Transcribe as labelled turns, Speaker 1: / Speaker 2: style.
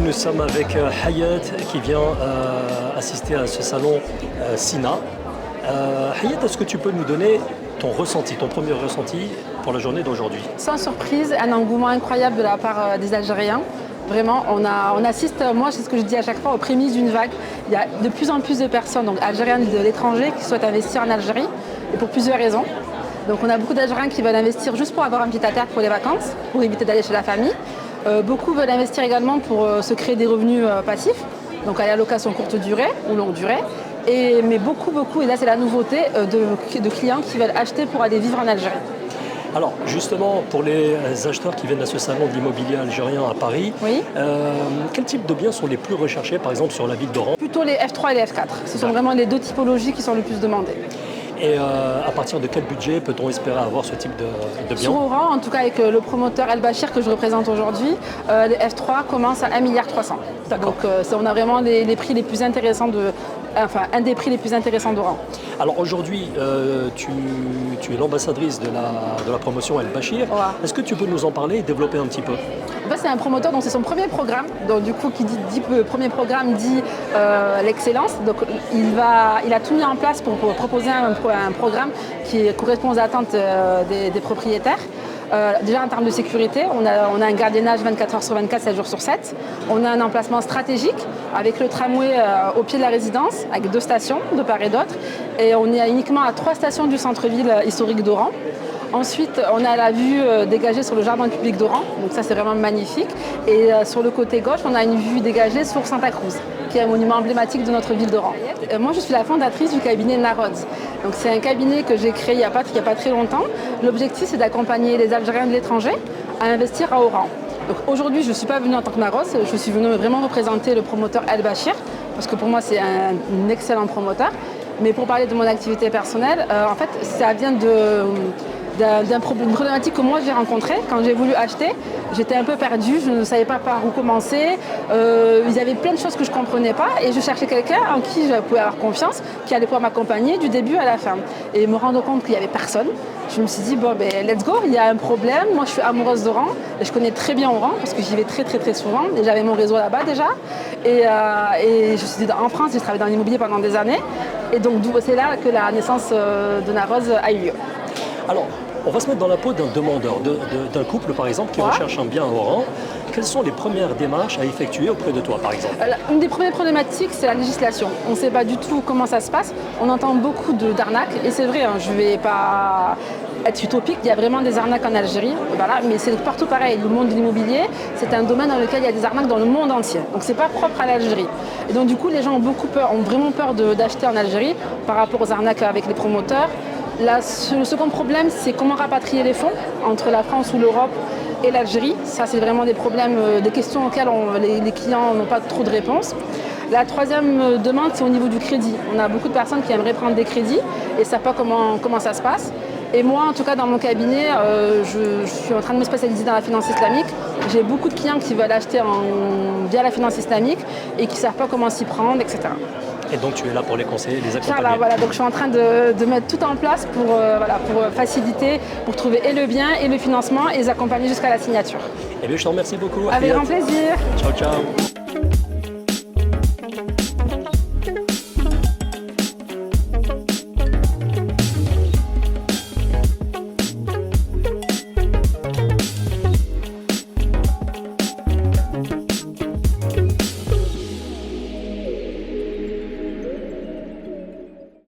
Speaker 1: nous sommes avec Hayat qui vient assister à ce salon SINA. Hayat, est-ce que tu peux nous donner ton ressenti, ton premier ressenti pour la journée d'aujourd'hui?
Speaker 2: Sans surprise, un engouement incroyable de la part des Algériens. Vraiment, on assiste, moi c'est ce que je dis à chaque fois, aux prémices d'une vague. Il y a de plus en plus de personnes, donc algériennes de l'étranger, qui souhaitent investir en Algérie, et pour plusieurs raisons. Donc on a beaucoup d'Algériens qui veulent investir juste pour avoir un pied à terre pour les vacances, pour éviter d'aller chez la famille. Beaucoup veulent investir également pour se créer des revenus passifs, donc à la location courte durée ou longue durée. Mais beaucoup, et là c'est la nouveauté, de clients qui veulent acheter pour aller vivre en Algérie.
Speaker 1: Alors justement, pour les acheteurs qui viennent à ce salon de l'immobilier algérien à Paris,
Speaker 2: oui.
Speaker 1: Quel type de biens sont les plus recherchés, par exemple sur la ville d'Oran?
Speaker 2: Plutôt les F3 et les F4. Ce sont vraiment les deux typologies qui sont le plus demandées.
Speaker 1: Et à partir de quel budget peut-on espérer avoir ce type de biens?
Speaker 2: Sur Oran, en tout cas avec le promoteur El Bachir que je représente aujourd'hui, les F3 commencent à 1,3 milliard. Donc on a vraiment les prix les plus intéressants un des prix les plus intéressants d'Oran.
Speaker 1: Alors aujourd'hui, tu es l'ambassadrice de la promotion El Bachir. Ouais. Est-ce que tu peux nous en parler et développer un petit peu?
Speaker 2: En fait, c'est un promoteur, donc c'est son premier programme. Donc du coup, qui dit premier programme dit l'excellence. Donc il a tout mis en place pour proposer un programme qui correspond aux attentes des propriétaires. Déjà en termes de sécurité, on a un gardiennage 24 heures sur 24, 7 jours sur 7. On a un emplacement stratégique avec le tramway au pied de la résidence, avec 2 stations de part et d'autre. Et on est uniquement à 3 stations du centre-ville historique d'Oran. Ensuite, on a la vue dégagée sur le jardin public d'Oran, donc ça c'est vraiment magnifique. Et sur le côté gauche, on a une vue dégagée sur Santa Cruz, qui est un monument emblématique de notre ville d'Oran. Moi, je suis la fondatrice du cabinet Narod. Donc c'est un cabinet que j'ai créé il n'y a pas très longtemps. L'objectif, c'est d'accompagner les Algériens de l'étranger à investir à Oran. Donc aujourd'hui, je ne suis pas venue en tant que Narod, je suis venue vraiment représenter le promoteur El Bachir, parce que pour moi, c'est un excellent promoteur. Mais pour parler de mon activité personnelle, en fait, ça vient d'une problématique que moi j'ai rencontrée quand j'ai voulu acheter. J'étais un peu perdue, je ne savais pas par où commencer. Il y avait plein de choses que je ne comprenais pas et je cherchais quelqu'un en qui je pouvais avoir confiance, qui allait pouvoir m'accompagner du début à la fin. Et me rendre compte qu'il n'y avait personne, je me suis dit bon ben let's go, il y a un problème. Moi je suis amoureuse d'Oran et je connais très bien Oran parce que j'y vais très souvent et j'avais mon réseau là-bas déjà. Et je me suis dit en France, j'ai travaillé dans l'immobilier pendant des années et donc c'est là que la naissance de Narose a eu lieu.
Speaker 1: Alors, on va se mettre dans la peau d'un demandeur, d'un couple par exemple qui recherche un bien à Oran. Quelles sont les premières démarches à effectuer auprès de toi par exemple?
Speaker 2: Une des premières problématiques, c'est la législation. On ne sait pas du tout comment ça se passe. On entend beaucoup d'arnaques et c'est vrai, je ne vais pas être utopique, il y a vraiment des arnaques en Algérie, voilà, mais c'est partout pareil. Le monde de l'immobilier, c'est un domaine dans lequel il y a des arnaques dans le monde entier. Donc c'est pas propre à l'Algérie. Et donc du coup, les gens ont vraiment peur d'acheter en Algérie par rapport aux arnaques avec les promoteurs. Le second problème, c'est comment rapatrier les fonds entre la France ou l'Europe et l'Algérie. Ça, c'est vraiment des problèmes, des questions auxquelles les clients n'ont pas trop de réponses. La troisième demande, c'est au niveau du crédit. On a beaucoup de personnes qui aimeraient prendre des crédits et ne savent pas comment ça se passe. Et moi, en tout cas, dans mon cabinet, je suis en train de me spécialiser dans la finance islamique. J'ai beaucoup de clients qui veulent acheter via la finance islamique et qui ne savent pas comment s'y prendre, etc.
Speaker 1: Et donc tu es là pour les conseiller, les accompagner.
Speaker 2: Voilà, donc je suis en train de mettre tout en place pour faciliter, pour trouver et le bien et le financement et les accompagner jusqu'à la signature.
Speaker 1: Eh bien, je te remercie beaucoup.
Speaker 2: Avec grand plaisir.
Speaker 1: Ciao.